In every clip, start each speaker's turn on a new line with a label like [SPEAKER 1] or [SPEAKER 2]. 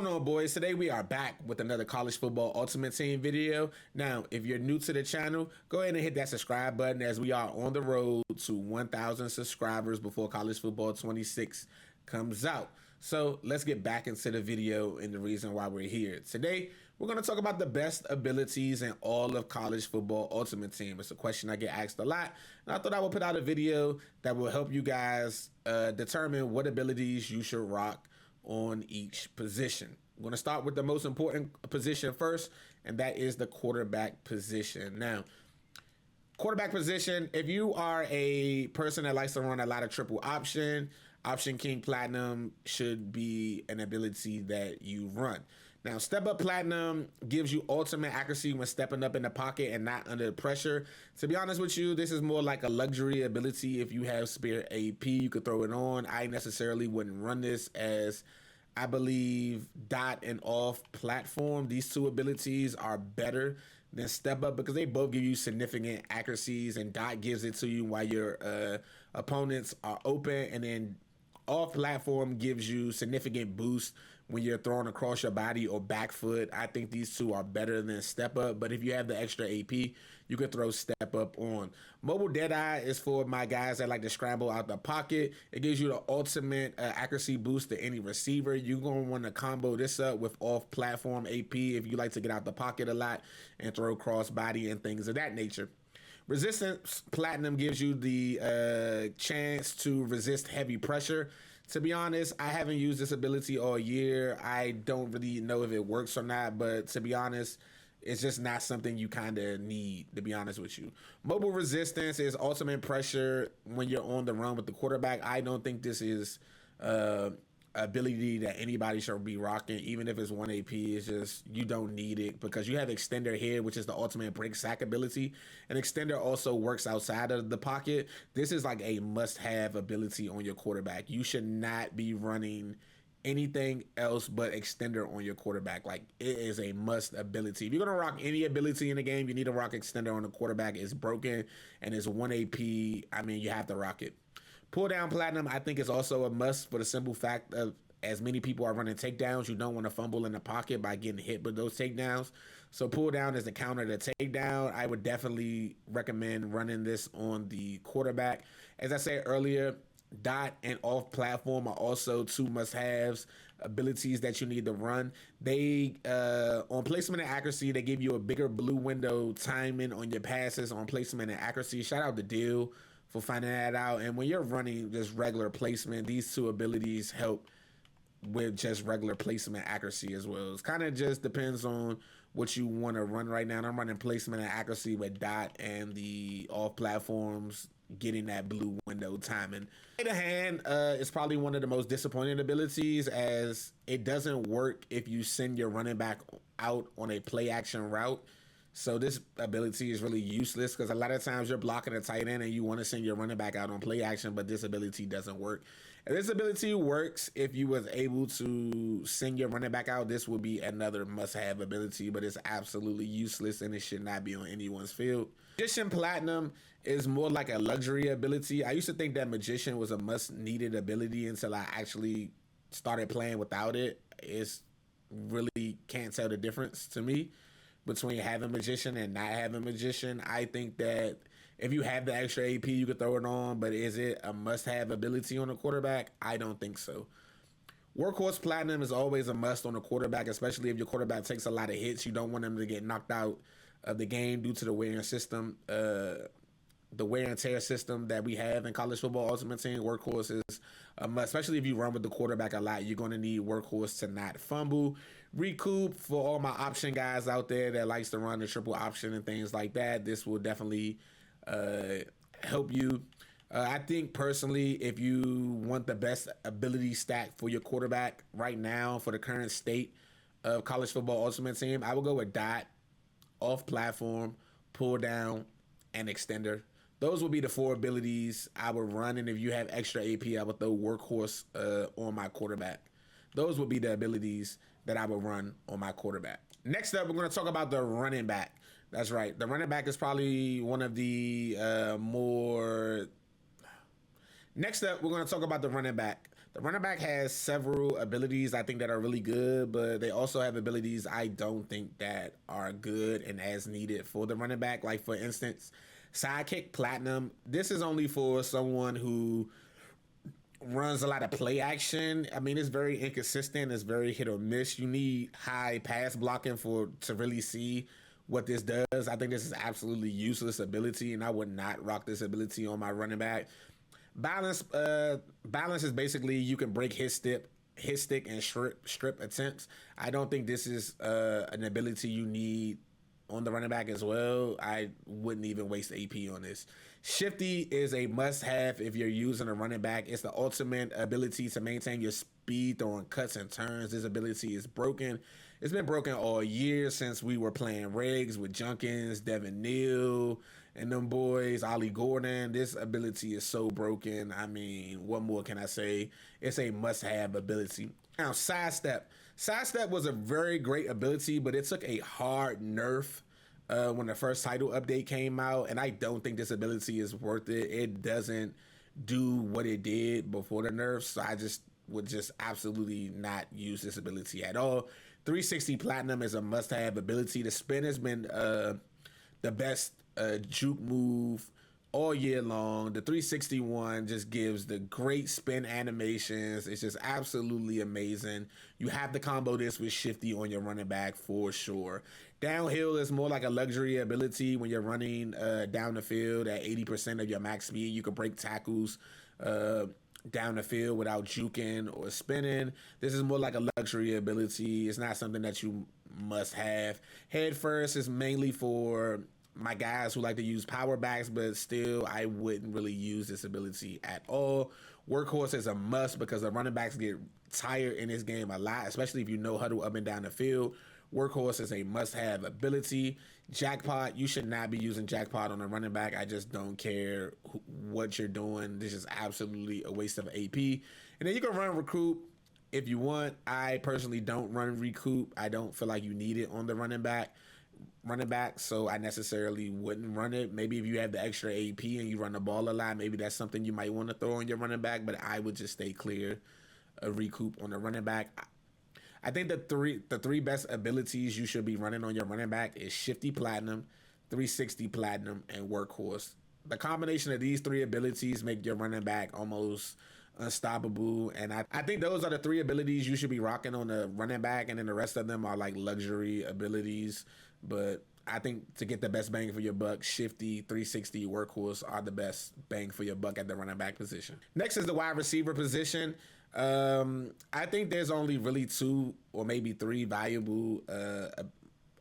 [SPEAKER 1] going on, boys? Today we are back with another college football ultimate team video. Now, if you're new to the channel, go ahead and hit that subscribe button as we are on the road to 1,000 subscribers before college football 26 comes out. So let's get back into the video and the reason why we're here. Today, we're going to talk about the best abilities in all of college football ultimate team. It's a question I get asked a lot, and I thought I would put out a video that will help you guys determine what abilities you should rock on each position. I'm going to start with the most important position first, and that is the quarterback position. Now, quarterback position, if you are a person that likes to run a lot of triple option king platinum should be an ability that you run. Now, step up platinum gives you ultimate accuracy when stepping up in the pocket and not under pressure. To be honest with you, this is more like a luxury ability. If you have spare AP, you could throw it on. I necessarily wouldn't run this, as I believe dot and off platform, these two abilities are better than step up because they both give you significant accuracies, and dot gives it to you while your opponents are open, and then off platform gives you significant boost when you're throwing across your body or back foot. I think these two are better than step up, but if you have the extra AP, you can throw step up on. Mobile Deadeye is for my guys that like to scramble out the pocket. It gives you the ultimate accuracy boost to any receiver. You're going to want to combo this up with off platform AP if you like to get out the pocket a lot and throw cross body and things of that nature. Resistance Platinum gives you the chance to resist heavy pressure. To be honest, I haven't used this ability all year. I don't really know if it works or not, but to be honest, it's just not something you kind of need, to be honest with you. Mobile Resistance is ultimate pressure when you're on the run with the quarterback. I don't think this is ability that anybody should be rocking, even if it's 1 AP. It's just, you don't need it because you have Extender here, which is the ultimate break sack ability, and Extender also works outside of the pocket. This is like a must-have ability on your quarterback. You should not be running anything else but Extender on your quarterback. Like, it is a must ability. If you're gonna rock any ability in the game, you need to rock Extender on the quarterback. It's broken and it's 1 AP. I mean, you have to rock it. Pull down platinum, I think, is also a must for the simple fact of, as many people are running takedowns, you don't want to fumble in the pocket by getting hit with those takedowns. So pull down is the counter to takedown. I would definitely recommend running this on the quarterback. As I said earlier, dot and off platform are also two must-haves abilities that you need to run. They on placement and accuracy, they give you a bigger blue window timing on your passes on placement and accuracy. Shout out to Deal for finding that out. And when you're running just regular placement, these two abilities help with just regular placement accuracy as well. It kind of just depends on what you want to run right now. And I'm running placement and accuracy with dot and the off platforms getting that blue window timing. On the other hand, it's probably one of the most disappointing abilities, as it doesn't work if you send your running back out on a play action route. So this ability is really useless because a lot of times you're blocking a tight end and you want to send your running back out on play action, but this ability doesn't work. And this ability works if you was able to send your running back out. This would be another must-have ability, but it's absolutely useless and it should not be on anyone's field. Magician Platinum is more like a luxury ability. I used to think that Magician was a must-needed ability until I actually started playing without it. It's really can't tell the difference to me between having Magician and not having Magician. I think that if you have the extra AP, you could throw it on, but is it a must-have ability on a quarterback? I don't think so. Workhorse Platinum is always a must on a quarterback, especially if your quarterback takes a lot of hits. You don't want them to get knocked out of the game due to the wear and tear system that we have in college football ultimate team. Workhorse is a must, especially if you run with the quarterback a lot. You're going to need Workhorse to not fumble. Recoup, for all my option guys out there that likes to run the triple option and things like that, this will definitely help you. I think personally, if you want the best ability stack for your quarterback right now for the current state of college football ultimate team, I will go with dot, off platform, pull down, and extender. Those would be the 4 abilities I would run, and if you have extra AP, I would throw Workhorse on my quarterback. Those would be the abilities that I would run on my quarterback. Next up, we're going to talk about the running back. That's right. The running back is probably one of the more... Next up, we're going to talk about the running back. The running back has several abilities I think that are really good, but they also have abilities I don't think that are good and as needed for the running back. Like for instance, sidekick platinum. This is only for someone who runs a lot of play action. I mean, it's very inconsistent. It's very hit or miss. You need high pass blocking for to really see what this does. I think this is absolutely useless ability, and I would not rock this ability on my running back. Balance is basically you can break his stick and strip attempts. I don't think this is an ability you need on the running back as well. I wouldn't even waste AP on this. Shifty is a must-have if you're using a running back. It's the ultimate ability to maintain your speed throwing cuts and turns. This ability is broken. It's been broken all year since we were playing regs with Junkins, Devin Neal, and them boys, Ollie Gordon. This ability is so broken. I mean, what more can I say? It's a must-have ability. Now, sidestep. Sidestep was a very great ability, but it took a hard nerf when the first title update came out, and I don't think this ability is worth it. It doesn't do what it did before the nerfs, so I just would just absolutely not use this ability at all. 360 Platinum is a must-have ability. The spin has been the best juke move all year long. The 361 just gives the great spin animations. It's just absolutely amazing. You have to combo this with Shifty on your running back for sure. Downhill is more like a luxury ability when you're running down the field at 80% of your max speed. You can break tackles down the field without juking or spinning. This is more like a luxury ability. It's not something that you must have. Head first is mainly for my guys who like to use power backs, but still I wouldn't really use this ability at all. Workhorse is a must because the running backs get tired in this game a lot, especially if you know huddle up and down the field. Workhorse is a must-have ability. Jackpot, you should not be using Jackpot on a running back. I just don't care what you're doing. This is absolutely a waste of AP. And then you can run Recruit if you want. I personally don't run Recoup. I don't feel like you need it on the running back, so I necessarily wouldn't run it. Maybe if you have the extra AP and you run the ball a lot, maybe that's something you might want to throw on your running back, but I would just stay clear of Recoup on the running back. I think the three best abilities you should be running on your running back is Shifty Platinum, 360 Platinum, and Workhorse. The combination of these three abilities make your running back almost unstoppable, and I think those are the three abilities you should be rocking on the running back, and then the rest of them are like luxury abilities. But I think to get the best bang for your buck, Shifty, 360, Workhorse are the best bang for your buck at the running back position. Next is the wide receiver position. I think there's only really two or maybe three valuable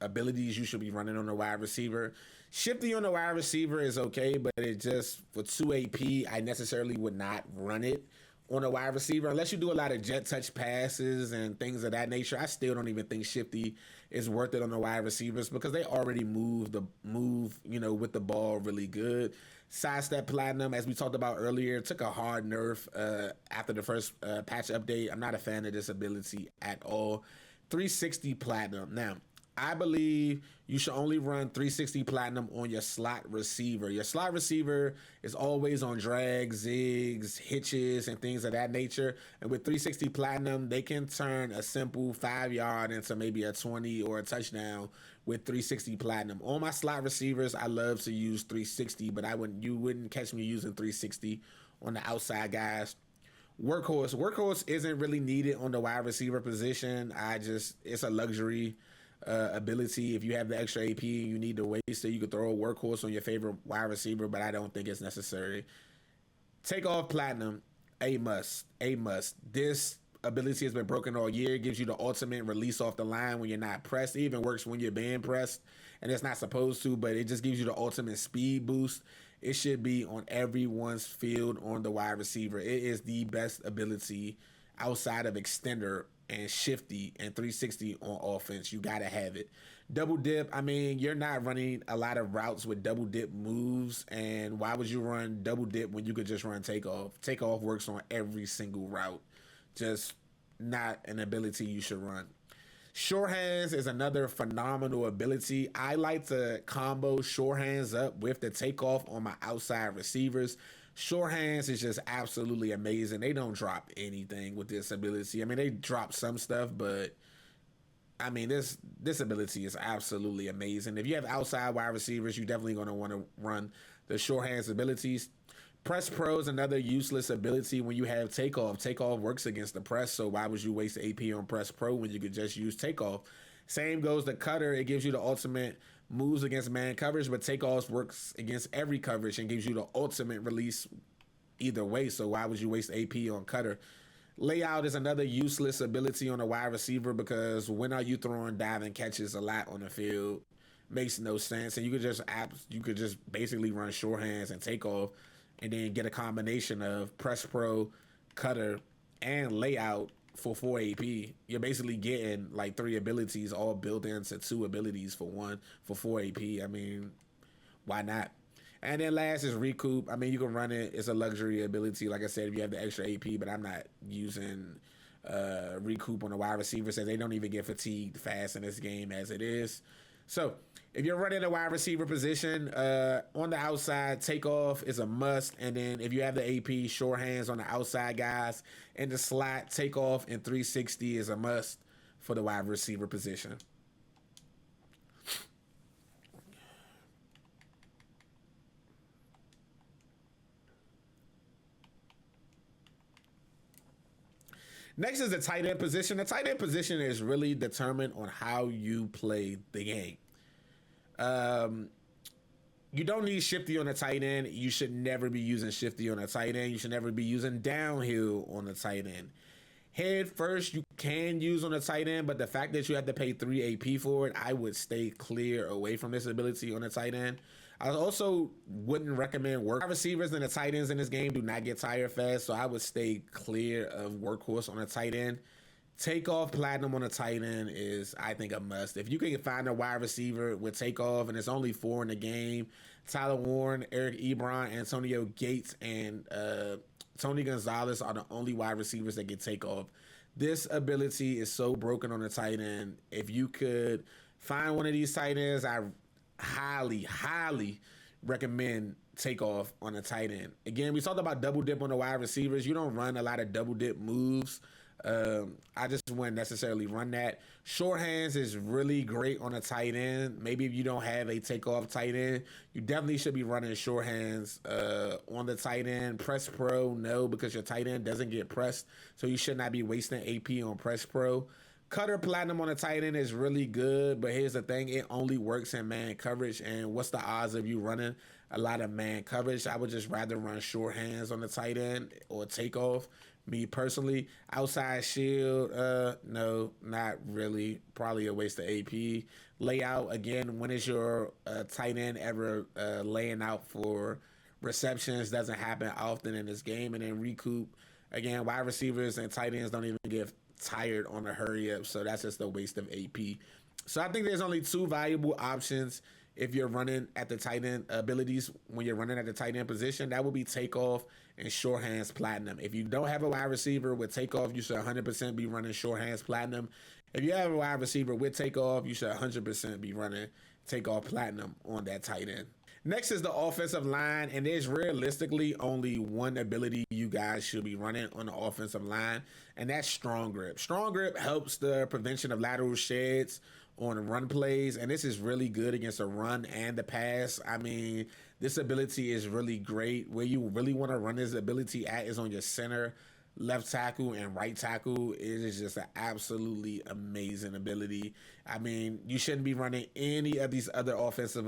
[SPEAKER 1] abilities you should be running on a wide receiver. Shifty on a wide receiver is okay, but it just for 2 AP, I necessarily would not run it on a wide receiver unless you do a lot of jet touch passes and things of that nature. I still don't even think Shifty is worth it on the wide receivers because they already move with the ball really good. Sidestep Platinum, as we talked about earlier, took a hard nerf after the first patch update. I'm not a fan of this ability at all. 360 Platinum. Now, I believe you should only run 360 Platinum on your slot receiver. Your slot receiver is always on drags, zigs, hitches, and things of that nature. And with 360 Platinum, they can turn a simple 5-yard into maybe a 20 or a touchdown with 360 Platinum. On my slot receivers, I love to use 360, but you wouldn't catch me using 360 on the outside guys. Workhorse isn't really needed on the wide receiver position. It's a luxury ability. If you have the extra AP and you need to waste it, you could throw a Workhorse on your favorite wide receiver, but I don't think it's necessary. Takeoff Platinum, a must. This ability has been broken all year. It gives you the ultimate release off the line when you're not pressed. It even works when you're being pressed, and it's not supposed to, but it just gives you the ultimate speed boost. It should be on everyone's field on the wide receiver. It is the best ability outside of Extender and Shifty and 360 on offense. You gotta have it. Double dip, I mean, you're not running a lot of routes with double dip moves, and why would you run double dip when you could just run takeoff? Takeoff works on every single route. Just not an ability you should run. Sure hands is another phenomenal ability. I like to combo sure hands up with the takeoff on my outside receivers. Short hands is just absolutely amazing. They don't drop anything with this ability. I mean, they drop some stuff, but I mean, this ability is absolutely amazing. If you have outside wide receivers, you're definitely going to want to run the short hands abilities. Press Pro is another useless ability when you have takeoff. Takeoff works against the press, so why would you waste AP on Press Pro when you could just use takeoff? Same goes to Cutter. It gives you the ultimate moves against man coverage, but takeoff works against every coverage and gives you the ultimate release either way, so why would you waste AP on Cutter? Layout is another useless ability on a wide receiver because when are you throwing diving catches a lot on the field? Makes no sense. And you could just basically run short hands and take off and then get a combination of press pro, cutter, and layout for 4 AP. You're basically getting like 3 abilities all built into 2 abilities for 4 AP. I mean, why not? And then last is recoup. I mean, you can run it. It's a luxury ability. Like I said, if you have the extra AP, but I'm not using recoup on the wide receiver, so they don't even get fatigued fast in this game as it is. So if you're running a wide receiver position, on the outside, takeoff is a must. And then if you have the AP, short hands on the outside guys. In the slot, takeoff and 360 is a must for the wide receiver position. Next is the tight end position. The tight end position is really determined on how you play the game. Um, you don't need shifty on the tight end. You should never be using shifty on the tight end. You should never be using downhill on the tight end. Head first, you can use on the tight end, but the fact that you have to pay 3 AP for it, I would stay clear away from this ability on the tight end. I also wouldn't recommend work receivers and the tight ends in this game do not get tired fast, so I would stay clear of workhorse on the tight end. Takeoff platinum on the tight end is, I think, a must. If you can find a wide receiver with takeoff, and it's only 4 in the game, Tyler Warren, Eric Ebron, Antonio Gates, and Tony Gonzalez are the only wide receivers that get takeoff. This ability is so broken on the tight end. If you could find one of these tight ends, I highly recommend takeoff on a tight end. Again, we talked about double dip on the wide receivers. You don't run a lot of double dip moves. I just wouldn't necessarily run that. Short hands is really great on a tight end. Maybe if you don't have a takeoff tight end, you definitely should be running short hands on the tight end. Press pro, no, because your tight end doesn't get pressed, so you should not be wasting AP on press pro. Cutter platinum on the tight end is really good, but here's the thing, it only works in man coverage, and what's the odds of you running a lot of man coverage? I would just rather run short hands on the tight end or takeoff. Me personally, outside shield, no, not really. Probably a waste of AP. Layout, again, when is your tight end ever laying out for receptions? Doesn't happen often in this game. And then recoup, again, wide receivers and tight ends don't even get tired on a hurry up, so that's just a waste of AP. So I think there's only 2 valuable options if you're running at the tight end abilities when you're running at the tight end position. That would be takeoff and short hands platinum. If you don't have a wide receiver with takeoff, you should 100% be running short hands platinum. If you have a wide receiver with takeoff, you should 100% be running takeoff platinum on that tight end. Next is the offensive line, and there's realistically only one ability you guys should be running on the offensive line, and that's strong grip. Strong grip helps the prevention of lateral sheds on run plays, and this is really good against the run and the pass. I mean, this ability is really great. Where you really want to run this ability at is on your center, left tackle, and right tackle. It is just an absolutely amazing ability. I mean, you shouldn't be running any of these other offensive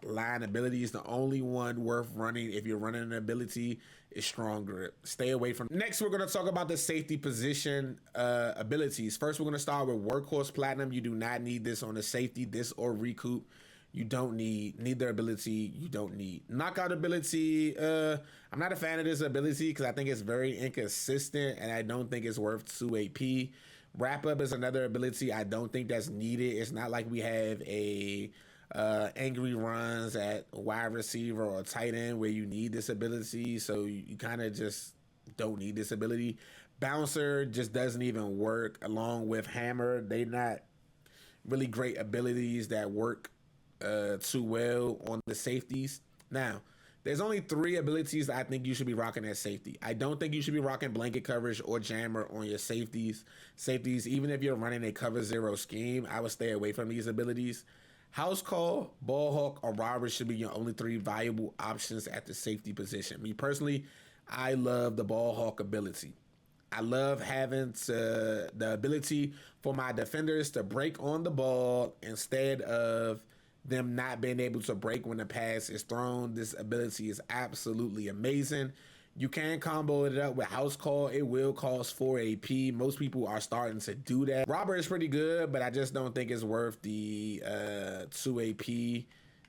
[SPEAKER 1] line abilities. The only one worth running if you're running an ability is strong grip. Stay away from. Next, we're going to talk about the safety position abilities. First, we're going to start with workhorse platinum. You do not need this on the safety, this or recoup. You don't need neither ability. You don't need knockout ability. I'm not a fan of this ability because I think it's very inconsistent and I don't think it's worth 2 AP. Wrap up is another ability I don't think that's needed. It's not like we have a angry runs at wide receiver or tight end where you need this ability, so you kind of just don't need this ability. Bouncer just doesn't even work along with hammer. They not really great abilities that work too well on the safeties. Now, There's only 3 abilities that I think you should be rocking at safety. I don't think you should be rocking blanket coverage or jammer on your safeties. Even if you're running a cover 0 scheme, I would stay away from these abilities. House call, ball hawk, or robber should be your only 3 viable options at the safety position. Me personally, I love the ball hawk ability. I love having the ability for my defenders to break on the ball instead of them not being able to break when the pass is thrown. This ability is absolutely amazing. You can combo it up with house call. It will cost 4 AP. Most people are starting to do that. Robber is pretty good, but I just don't think it's worth the 2 AP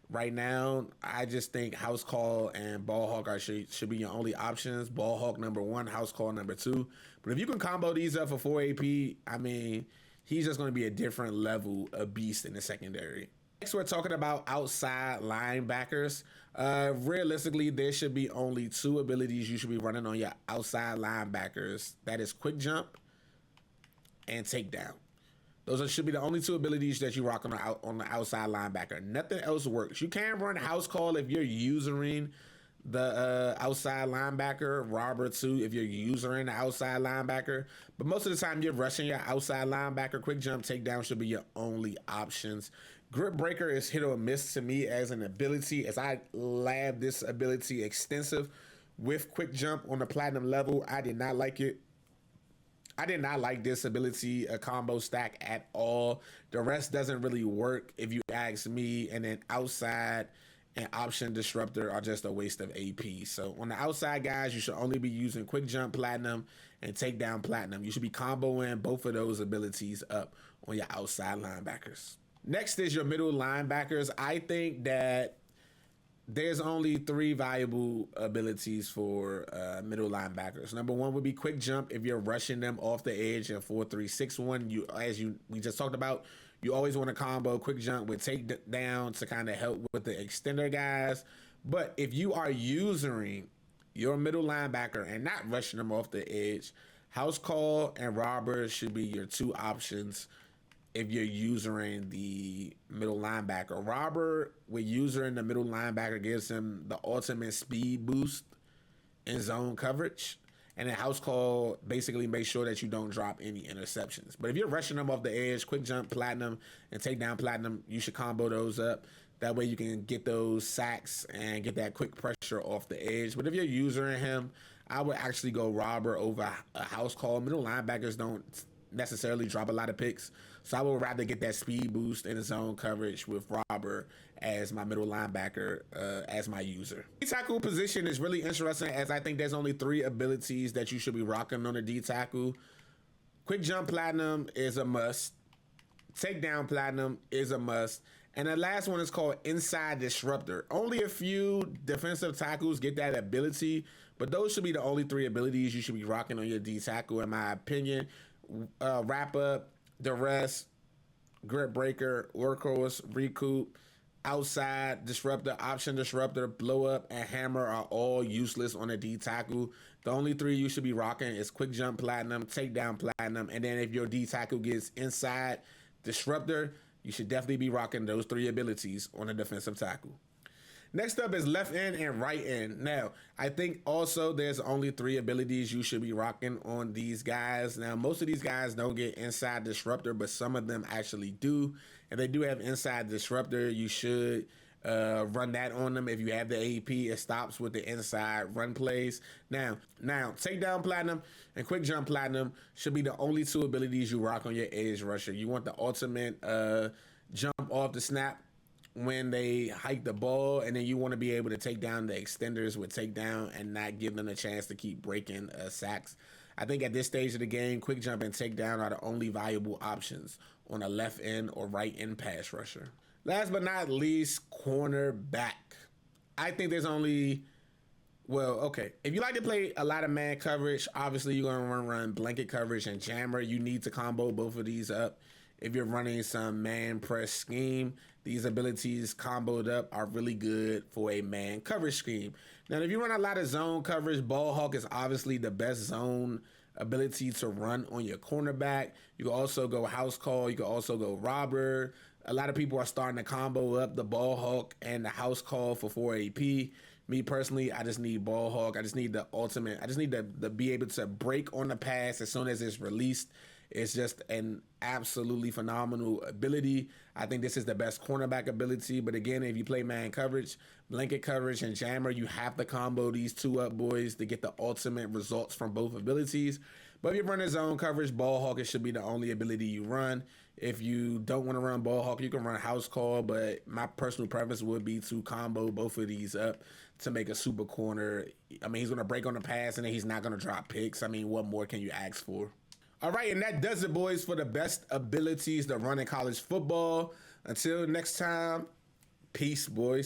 [SPEAKER 1] right now. I just think house call and ball hawk should be your only options. Ball hawk number 1, house call number 2. But if you can combo these up for 4 AP, I mean, he's just going to be a different level of beast in the secondary. Next, we're talking about outside linebackers. Realistically, there should be only 2 abilities you should be running on your outside linebackers. That is quick jump and takedown. Those should be the only 2 abilities that you rock on the outside linebacker. Nothing else works. You can run house call if you're using the outside linebacker, robber too if you're using the outside linebacker. But most of the time, you're rushing your outside linebacker. Quick jump, takedown should be your only options. Grip breaker is hit or miss to me as an ability, as I lab this ability extensive with quick jump on the platinum level. I did not like it. I did not like this ability, a combo stack at all. The rest doesn't really work if you ask me. And then outside and option disruptor are just a waste of AP. So on the outside, guys, you should only be using quick jump platinum and takedown platinum. You should be comboing both of those abilities up on your outside linebackers. Next is your middle linebackers. I think that there's only 3 valuable abilities for middle linebackers. Number 1 would be quick jump if you're rushing them off the edge in 4-3-6-1. We just talked about, you always want to combo quick jump with takedown to kind of help with the extender guys. But if you are using your middle linebacker and not rushing them off the edge, house call and robber should be your 2 options. If you're using the middle linebacker, robber with using the middle linebacker gives him the ultimate speed boost in zone coverage, and then house call basically makes sure that you don't drop any interceptions. But if you're rushing them off the edge, quick jump platinum and takedown platinum, you should combo those up. That way you can get those sacks and get that quick pressure off the edge. But if you're using him, I would actually go robber over a house call. Middle linebackers don't necessarily drop a lot of picks, so I would rather get that speed boost in the zone coverage with robber as my middle linebacker as my user. D-tackle position is really interesting, as I think there's only 3 abilities that you should be rocking on a D-tackle. Quick jump platinum is a must. Takedown platinum is a must. And the last one is called inside disruptor. Only a few defensive tackles get that ability, but those should be the only 3 abilities you should be rocking on your D-tackle, in my opinion. Wrap up, the rest, grip breaker, workhorse, recoup, outside disruptor, option disruptor, blow up, and hammer are all useless on a D tackle. The only 3 you should be rocking is quick jump platinum, takedown platinum, and then if your D tackle gets inside disruptor, you should definitely be rocking those 3 abilities on a defensive tackle. Next up is left end and right end. Now, I think also there's only 3 abilities you should be rocking on these guys. Now, most of these guys don't get inside disruptor, but some of them actually do. If they do have inside disruptor, you should run that on them. If you have the AP, it stops with the inside run plays. Now, takedown platinum and quick jump platinum should be the only 2 abilities you rock on your edge rusher. You want the ultimate jump off the snap when they hike the ball, and then you want to be able to take down the extenders with takedown and not give them a chance to keep breaking sacks. I think at this stage of the game, quick jump and takedown are the only viable options on a left end or right end pass rusher. Last but not least, cornerback. I think there's only, if you like to play a lot of man coverage, obviously you're going to run blanket coverage and jammer. You need to combo both of these up. If you're running some man press scheme, these abilities comboed up are really good for a man coverage scheme. Now, if you run a lot of zone coverage, ball hawk is obviously the best zone ability to run on your cornerback. You can also go house call. You can also go robber. A lot of people are starting to combo up the ball hawk and the house call for 4 AP. Me personally, I just need ball hawk. I just need the ultimate. I just need to be able to break on the pass as soon as it's released. It's just an absolutely phenomenal ability. I think this is the best cornerback ability. But again, if you play man coverage, blanket coverage, and jammer, you have to combo these two up, boys, to get the ultimate results from both abilities. But if you're running zone coverage, ball hawk, it should be the only ability you run. If you don't want to run ball hawk, you can run house call. But my personal preference would be to combo both of these up to make a super corner. I mean, he's going to break on the pass, and then he's not going to drop picks. I mean, what more can you ask for? All right, and that does it, boys, for the best abilities to run in college football. Until next time, peace, boys.